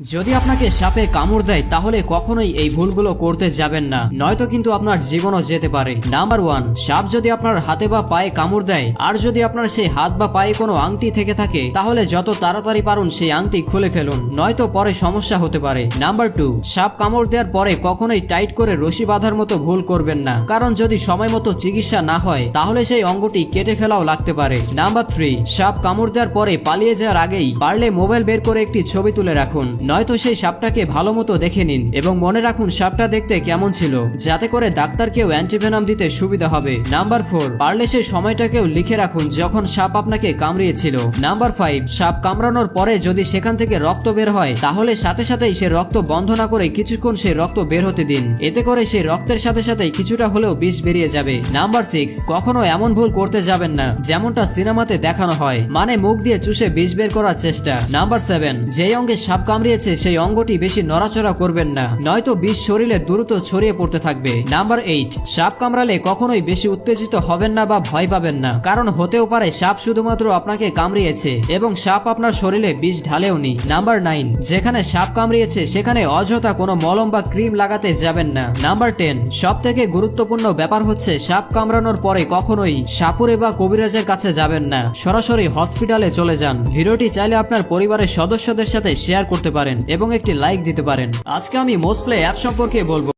যদি আপনাকে সাপে কামড় দেয় তাহলে কখনোই এই ভুলগুলো করতে যাবেন না, নয়তো কিন্তু আপনার জীবনও যেতে পারে। নাম্বার 1, সাপ যদি আপনার হাতে বা পায়ে কামড় দেয় আর যদি আপনার সেই হাত বা পায়ে কোনো আংটি থেকে থাকে তাহলে যত তাড়াতাড়ি পারুন সেই আংটি খুলে ফেলুন, নয়তো পরে সমস্যা হতে পারে। নাম্বার 2, সাপ কামড় দেওয়ার পরে কখনোই টাইট করে রশি বাঁধার মতো ভুল করবেন না, কারণ যদি সময় মতো চিকিৎসা না হয় তাহলে সেই অঙ্গটি কেটে ফেলাও লাগতে পারে। নাম্বার 3, সাপ কামড় দেওয়ার পরে পালিয়ে যাওয়ার আগেই পারলে মোবাইল বের করে একটি ছবি তুলে রাখুন, নয়তো সেই সাপটাকে ভালো মতো দেখে নিন এবং মনে রাখুন সাপটা দেখতে কেমন ছিল, যাতে করে ডাক্তারকেও অ্যান্টিভেনাম দিতে সুবিধা হবে। নাম্বার 4, পারলে সেই সময়টাকেও লিখে রাখুন যখন সাপ আপনাকে কামড়িয়েছিল। নাম্বার 5, সাপ কামড়ানোর পরে যদি সেখান থেকে রক্ত বের হয় তাহলে সাথে সাথেই সে রক্ত বন্ধ না করে কিছুক্ষণ সেই রক্ত বের হতে দিন, এতে করে সেই রক্তের সাথে সাথে কিছুটা হলেও বিষ বেরিয়ে যাবে। নাম্বার 6, কখনো এমন ভুল করতে যাবেন না যেমনটা সিনেমাতে দেখানো হয়, মানে মুখ দিয়ে চুষে বিষ বের করার চেষ্টা। নাম্বার 7, যেই অঙ্গে সাপ কামড়িয়েছে সেই অঙ্গটি বেশি নড়াচড়া করবেন না, নয়তো বিষ শরীরে দ্রুত ছড়িয়ে পড়তে থাকবে। নাম্বার 8, সাপ কামড়ালে কখনোই বেশি উত্তেজিত হবেন না বা ভয় পাবেন না, কারণ হতেও পারে সাপ শুধুমাত্র আপনাকে কামড়িয়েছে এবং সাপ আপনার শরীরে বিষ ঢালেওনি। নাম্বার 9, যেখানে সাপ কামড়িয়েছে সেখানে অযথা কোনো মলম বা ক্রিম লাগাতে যাবেন না। নাম্বার 10, সব থেকে গুরুত্বপূর্ণ ব্যাপার হচ্ছে সাপ কামড়ানোর পরে কখনোই সাপুরে বা কবিরাজের কাছে যাবেন না, সরাসরি হসপিটালে চলে যান। ভিডিওটি চাইলে আপনার পরিবারের সদস্যদের সাথে শেয়ার করতে পারেন এবং একটি লাইক দিতে পারেন। আজকে আমি মোস্টপ্লে অ্যাপ সম্পর্কে বলবো।